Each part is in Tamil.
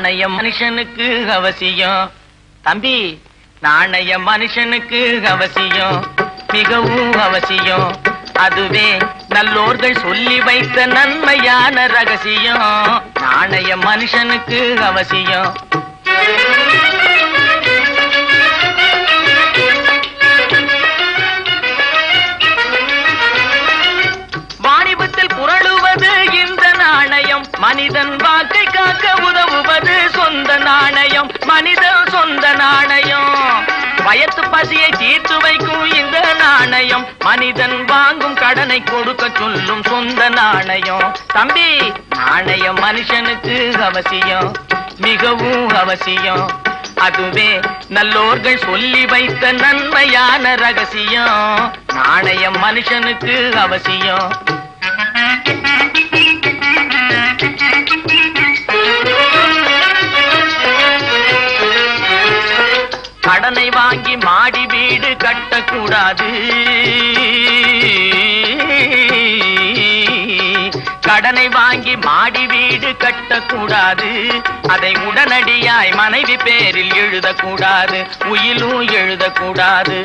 நாணயம் மனுஷனுக்கு அவசியம். தம்பி, நாணயம் மனுஷனுக்கு அவசியம், மிகவும் அவசியம். அதுவே நல்லோர்கள் சொல்லி வைத்த நன்மையான ரகசியம். நாணயம் மனுஷனுக்கு அவசியம். வாணிபத்தில் புரளுவது இந்த நாணயம், மனிதன் வாக்கை காக்க உதவுவது சொந்த நாணயம், மனிதன் சொந்த நாணயம். வயத்து பசியை தீர்த்து வைக்கும் இந்த நாணயம், மனிதன் வாங்கும் கடனை கொடுக்க சொல்லும் சொந்த நாணயம். தம்பி, நாணயம் மனுஷனுக்கு அவசியம், மிகவும் அவசியம். அதுவே நல்லோர்கள் சொல்லி வைத்த நன்மையான ரகசியம். நாணயம் மனுஷனுக்கு அவசியம். கடனை வாங்கி மாடி வீடு கட்டக்கூடாது, கடனை வாங்கி மாடி வீடு கட்டக்கூடாது. அதை உடனடியாய் மனைவி பேரில் எழுதக்கூடாது, உயிலும் எழுதக்கூடாது.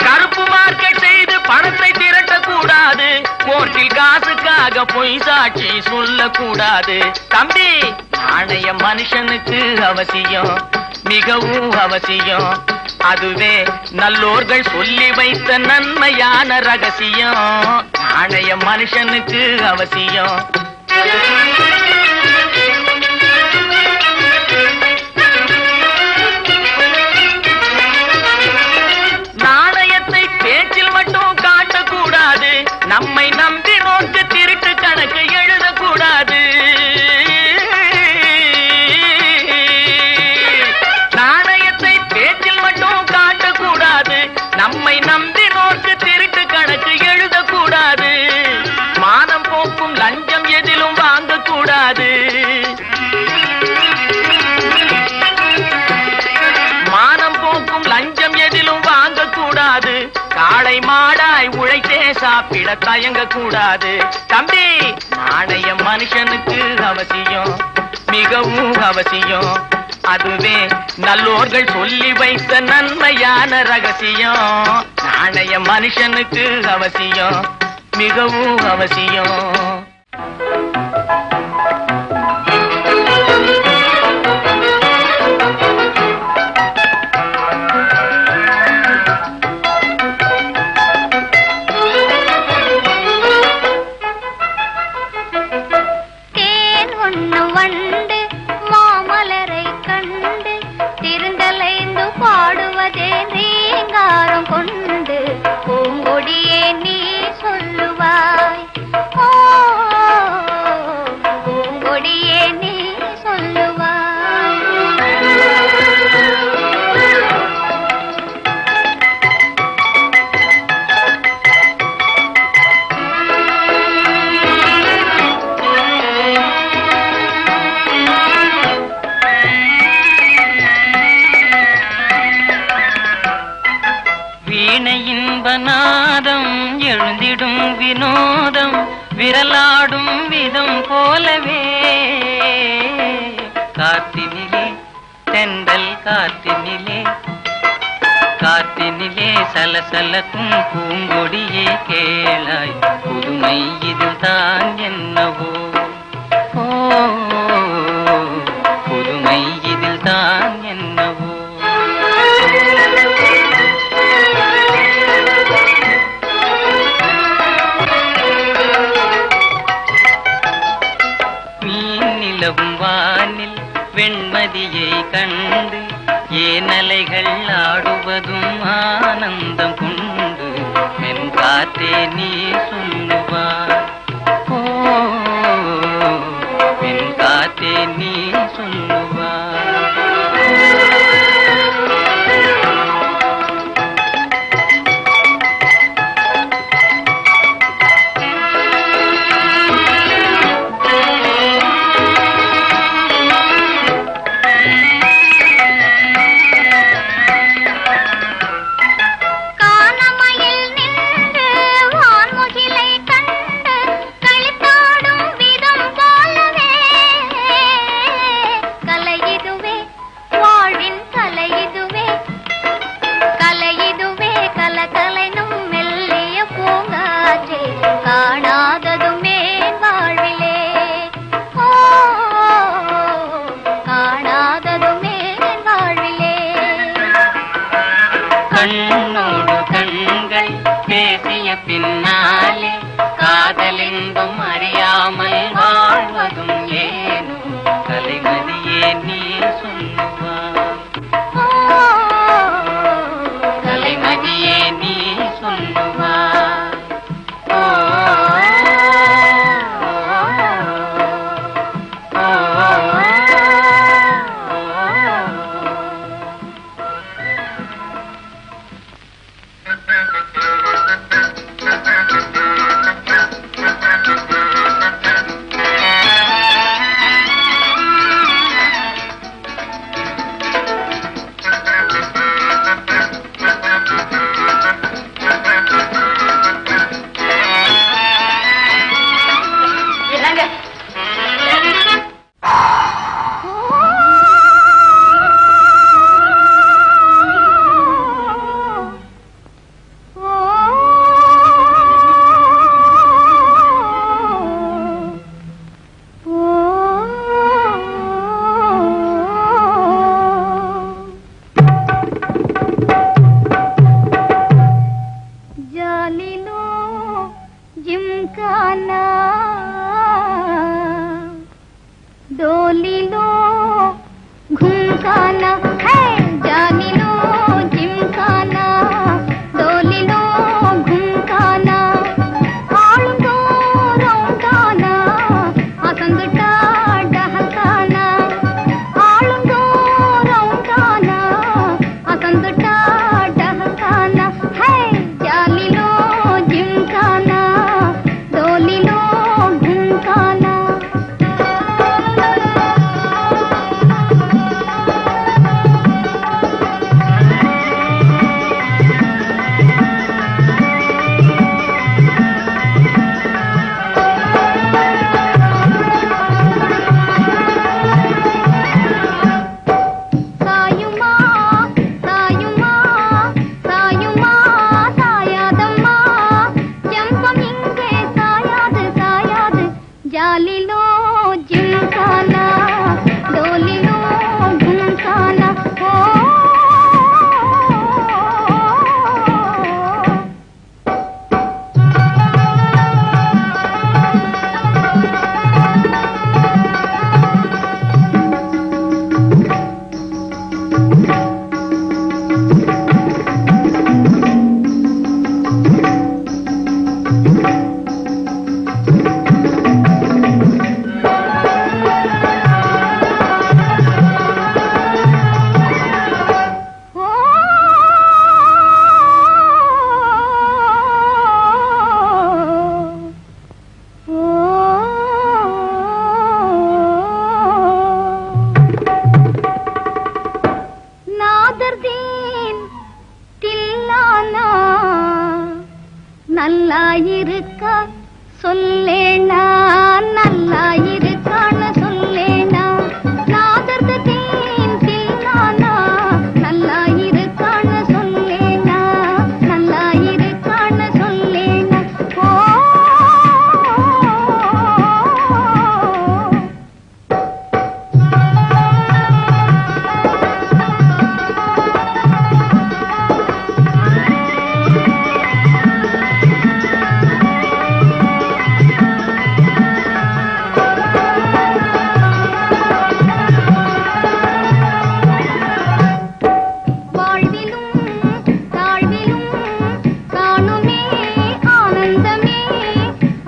கருப்பு மார்க்கெட் செய்து பணத்தை திரட்டக்கூடாது, கோர்ட்டில் காசுக்காக பொய் சாட்சி சொல்லக்கூடாது. தம்பி, நாணயம் மனுஷனுக்கு அவசியம், மிகவும் அவசியம். அதுவே நல்லோர்கள் சொல்லி வைத்த நன்மையான ரகசியம். நாணயம் மனுஷனுக்கு அவசியம். நாணயத்தை பேச்சில் மட்டும் காட்டக்கூடாது, நம்மை நம்பி நோக்கு திருட்டு கணக்கு எழுதக்கூடாது. நாணயத்தை பேச்சில் மட்டும் காட்டக்கூடாது, நம்மை நம்பி நோக்கு திருட்டு கணக்கு எழுதக்கூடாது. மானம் போக்கும் லஞ்சம் எதிலும் வாங்கக்கூடாது, மானம் போக்கும் லஞ்சம் எதிலும் வாங்கக்கூடாது. காளை மாடாய் உழைத்தே சாப்பிட தயங்கக்கூடாது. தம்பி, நாணயம் மனுஷனுக்கு அவசியம், மிகவும் அவசியம். அதுவே நல்லோர்கள் சொல்லி வைத்த நன்மையான ரகசியம். நாணயம் மனுஷனுக்கு அவசியம், மிகவும் அவசியம். நாதம் எழுந்திடும் வினோதம் விரலாடும் விதம் போலவே காத்தினிலே தென்றல் காத்தினிலே காத்தினிலே சலசலக்கும் பூங்கொடியே கேளாய் புதுமை இதில் தான் என்னவோ புதுமை இதில் தான் என்னவோ வானில் வெண்மதியை கண்டு ஏனலைகள் ஆடுவதும் ஆனந்தம் கொண்டு என் காத்தே நீ சொல்லுவாய் என் காத்தே நீ சொல்லுவாய் जिमखाना है जानी लो जिमखाना डोली लो घुमखाना आळुंदो रौंगाना असंदुटा डहकाना आळुंदो रौंगाना असंदुटा डहकाना है जाली लो जिमखाना डोली लो घुमखाना சாயுமா சாயுமா சாயுமா சாயாதம்மா ஜம்பம் இங்கே சாயாது சாயாது ஜாலிலோ ஜிம்கானா டோலிலோ கும்கானா ஓ நாதர்தீன் தில்லானா நல்லாயிருக்கா சொல்லேனா நல்லாயிருக்கான்னு சொல்லேனா நாதர்தீன் தில்லானா நல்லாயிருக்கான்னு சொல்லேனா நல்லாயிருக்கான்னு சொல்லேனா ஓ வாழ்விலும் தாழ்விலும் காணுமே ஆனந்தமே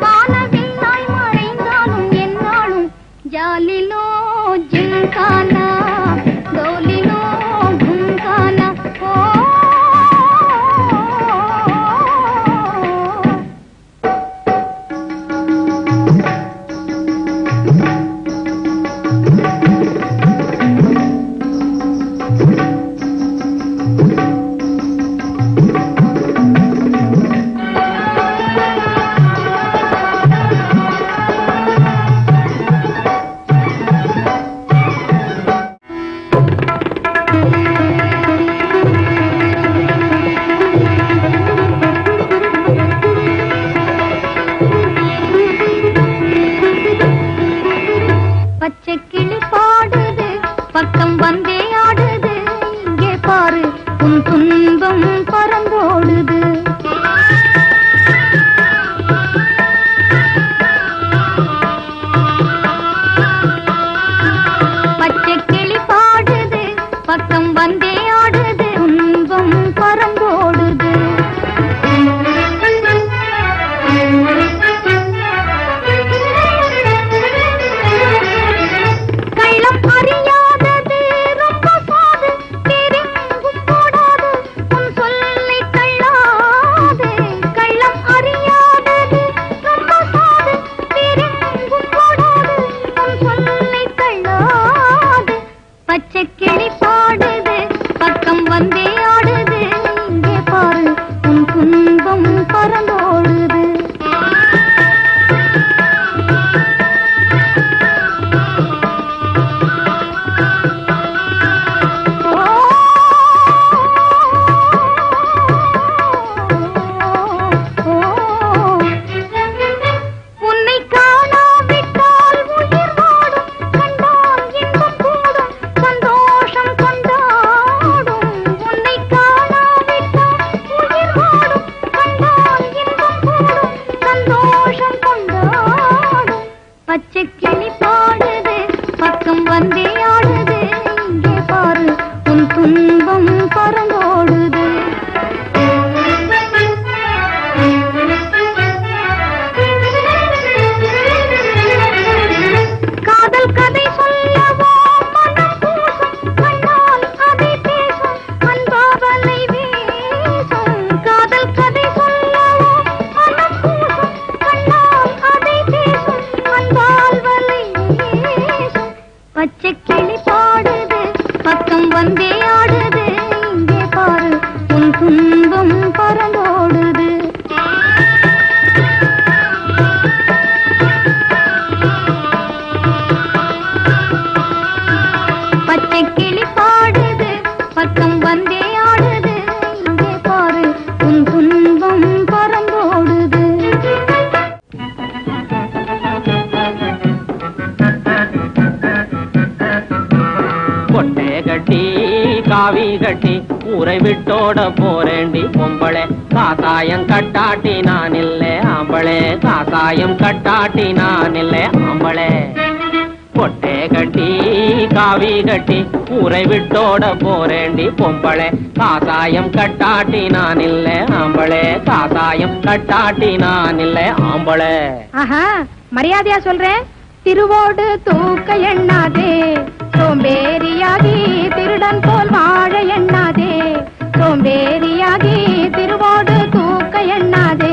வானவில்லாய் மறைந்தாலும் என்னாலும் ஜாலிலோ ஜிம்கானா டோலிலோ கும்கானா ஓ பச்சை கிளி பாடுது பக்கம் வந்தே ஆடுது இங்கே பாரு உன் துன்பம் பறந்தோடுது பச்சை கிளி பாடுது பக்கம் வந்தே ஆடுது துன்பம் பறந்தோடுது கள்ளம் அறியாதது ரொம்ப சாது தெரிங்கும் போடாது உன் சொல்லை தள்ளாது கள்ளம் அறியாதது ரொம்ப சாது தெரிங்கும் போடாது உன் சொல்லை தள்ளாது பச்சை கிளி பாடுது பக்கம் வந்தே ஆடுது இங்கே பாரு உன் துன்பம் பறந்தோடுது உன்னை காணாவிட்டால் உயிர் வாடும் கண்டால் இன்பம் கூடும் சந்தோஷம் பாடுது பக்கம் வந்தே ஆடுது இங்கே பாரு உன் துன்பம் பறந்தோடுது கொட்டை கட்டி காவி கட்டி ஊரை விட்டோட போறேண்டி பொம்பளை காசாயம் கட்டாட்டி நான் இல்லை ஆம்பளே காசாயம் கட்டாட்டி நான் இல்லை ஆம்பளே கொட்டை கட்டி காவி கட்டி ஊரை விட்டோட போறேண்டி பொம்பளை காசாயம் கட்டாட்டி நான் இல்லை ஆம்பளே காசாயம் கட்டாட்டி நான் இல்லை ஆம்பளை ஆஹா மரியாதையா சொல்றேன் திருவோடு தூக்க எண்ணாதே சோம்பேறியாகி திருடன் போல் வாழ எண்ணாதே சோம்பேறியாகி திருவோடு தூக்க எண்ணாதே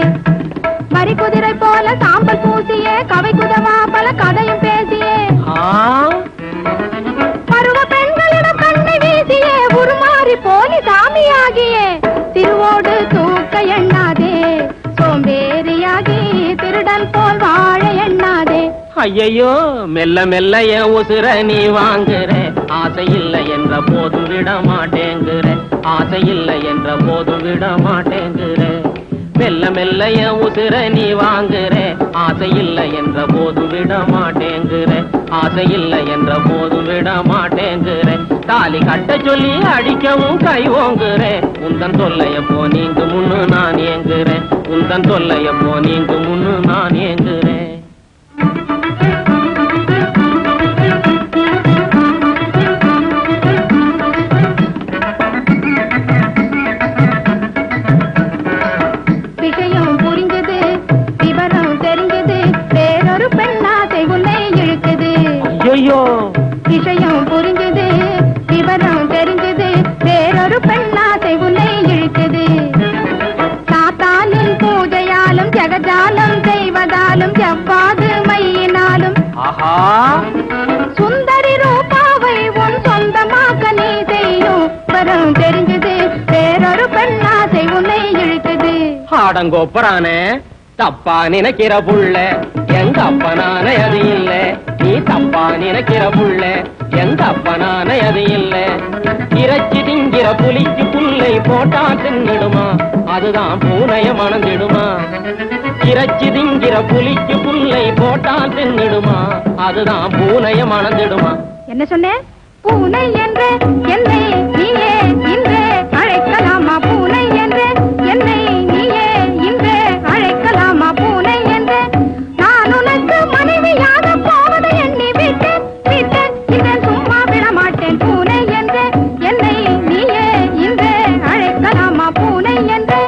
மறிக்குதிரை போல சாம்பல் பூசியே கவை குதமா பல கதையும் பேசியே பருவ பெண்களிடம் கண்ணை வீசியே உருமாறி போலி சாமியாகியே திருவோடு தூக்க எண்ணாதே சோம்பேறியாகி திருடன் போல் வாழ எண்ணாதே ஐயையோ மெல்ல மெல்ல என் உசுர நீ வாங்குற ஆசை இல்லை என்ற போதும் விட மாட்டேங்குற ஆசை இல்லை என்ற போதும் விட மாட்டேங்குற மெல்ல மெல்ல என் உசுர நீ வாங்குற ஆசை இல்லை என்ற போதும் விட மாட்டேங்குற ஆசை இல்லை என்ற போதும் விட மாட்டேங்குற தாலி கட்ட சொல்லி அடிக்கவும் கை ஓங்குற உந்தன் தொல்லைய போ நீங்கு முன்னு நான் ஏங்குறேன் உந்தன் தொல்லைய போ நீங்கு முன்னு நான் ஏங்குறேன் விஷயம் புரிஞ்சது விவரம் தெரிஞ்சது வேறொரு பெண்ணாசை உன்னை இழுக்குது ஐயோ விஷயம் புரிஞ்சது விவரம் தெரிஞ்சது வேறொரு பெண்ணாசை உன்னை இழுக்குது சாத்தானின் பூஜையாலும் ஜெகஜாலம் செய்வதாலும் செவ்வாது மையினாலும் சுந்தரி ரூபாவை உன் சொந்தமாக்க நீ செய்யும் வரம் தெரிஞ்சது வேறொரு பெண்ணாசை உன்னை இழுக்குது ஆடங்கோப்பரானே தப்பா நினைக்கிற புள்ள எங்க அப்பனான அது இல்ல நீ தப்பா நினைக்கிற புள்ள எங்க அப்பனான அது இல்ல இறைச்சி திங்கிற புலிக்கு புல்லை போட்டா தின்னிடுமா அதுதான் பூனைய மணந்திடுமா இறைச்சி திங்கிற புலிக்கு புல்லை போட்டா தின்னிடுமா அதுதான் பூனைய மணந்திடுமா என்ன சொன்னேன் பூனை என்று என்னை நீயே இன்றே அழைக்கலாமா பூனை என்று என்னை நீயே இன்றே அழைக்கலாமா பூனை என்று நான் உனக்கு மனைவியாக போவது எண்ணி விட்டேன் விட்டேன் இதை சும்மா விட மாட்டேன் பூனை என்று என்னை நீயே இன்றே அழைக்கலாமா பூனை என்று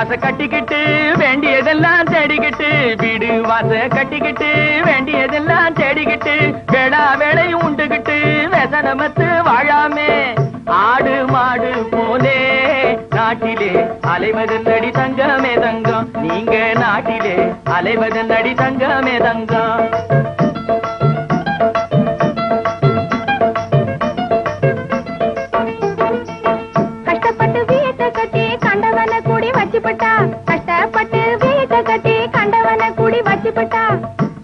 வாச கட்டிக்கிட்டு வேண்டியதெல்லாம் தேடிக்கிட்டு வீடு வாச கட்டிக்கிட்டு வேண்டியதெல்லாம் தேடிக்கிட்டு வேளா வேளையும் உண்டுகிட்டு வெசனமத்து வாழாமே ஆடு மாடு போலே நாட்டிலே அலைவதென்னடி தங்கமே தங்கம் நீங்க நாட்டிலே அலைவதென்னடி தங்கமே தங்கம் கஷ்டப்பட்டு வீட்டை கட்டி கண்டவன கூடி வச்சுப்பட்டா கஷ்டப்பட்டு வீட்டை கட்டி கண்டவன கூடி வச்சுப்பட்டா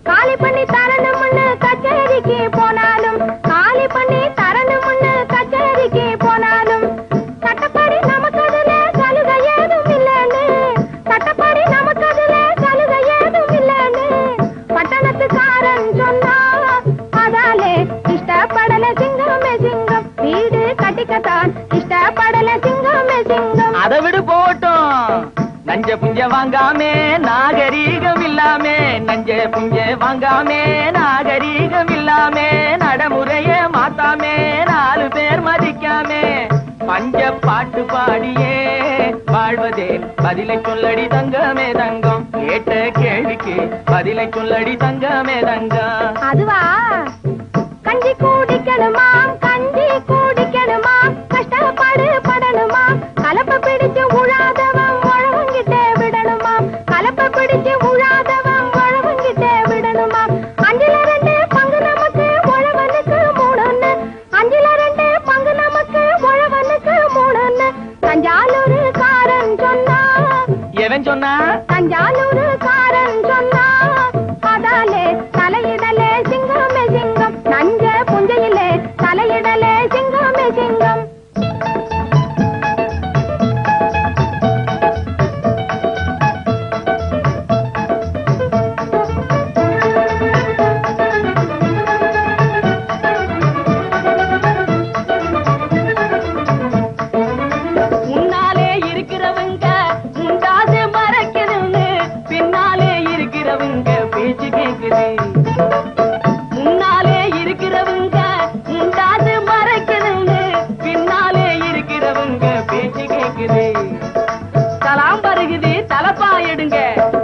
காலி பண்ணி தரணும்னு கச்சேரிக்கு போனாலும் காலி பண்ணி தரணும்னு கச்சேரிக்கு போனாலும் சட்டப்படி நமக்கு அதுல சலுகை ஏதும் இல்லைன்னு சட்டப்படி நமக்கு அதுல சலுகை ஏதும் இல்லைன்னு பட்டணத்துக்காரன் சொன்னா அதாலே இஷ்டப்படல சிங்கமே சிங்கம் வீடு கட்டிக்கத்தான் இஷ்டப்படல சிங்கமே சிங்கம் அதை விடு போட்டோம் நஞ்ச புஞ்ச வாங்காமே நாகரீகம் இல்லாமே நஞ்ச புஞ்ச வாங்காமே நாகரீகம் இல்லாமே நடைமுறைய மாத்தாமே 4 பேர் மதிக்காமே பஞ்ச பாட்டு பாடியே வாழ்வதே பதிலை சொல்லடி தங்கமே தங்கம் கேட்ட கேள்விக்கு பதிலை சொல்லடி தங்கமே தங்கம் அதுவா கஞ்சி குடிக்கணுமா கஞ்சி குடிக்கணுமா கஷ்டப்படு படணுமா கலப்ப பிடிச்சு உழாதவன் உழவங்கிட்டே விடணுமா கலப்ப பிடிச்சு உழாதவன் உழவங்கிட்டே விடணுமா 5 பங்கு நமக்கு உழவனுக்கு 3 5 பங்கு நமக்கு உழவனுக்கு 3 தஞ்சாவூர் காரன் சொன்னா எவன் சொன்னா தஞ்சாவூர் காரன் சொன்னா அதாலே தலையிடலே சிங்கமே சிங்கம் நஞ்ச புஞ்சையிலே தலையிடலே சிங்கமே சிங்கம் முன்னாலே இருக்கிறவங்க முண்டாது மறைக்கணும்னு பின்னாலே இருக்கிறவங்க பேச்சு கேக்குது முன்னாலே இருக்கிறவங்க முண்டாது மறைக்கணும்னு பின்னாலே இருக்கிறவங்க பேச்சு கேக்குது தலாம் பருகுது தலப்பா எடுங்க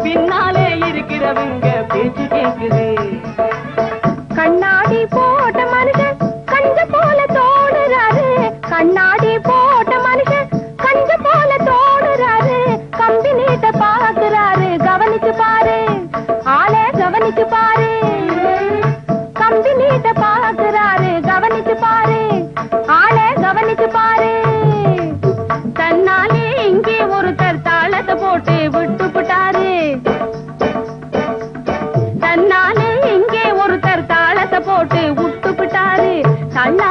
பின்னாலே இருக்கிறவங்க பேச்சு கேக்குது கண்ணாடி போட்ட மனுஷன் கஞ்ச போல தோடுறாரு கண்ணாடி போட்ட மனுஷன் கஞ்ச போல தோடுறாரு கம்பி நீட்ட பாக்குறாரு கவனிச்சு பாரு ஆளே கவனிச்சு பாரு கம்பி நீட்ட பாக்குறாரு கவனிச்சு பாரு ஆளே கவனிச்சு பாரு தன்னாலே இங்கே ஒருத்தர் தாளத்தை போட்டு விட்டுப்புட்டாரு தன்னாலே இங்கே ஒருத்தர் தாளத்தை போட்டு விட்டுப்புட்டாரு தன்னா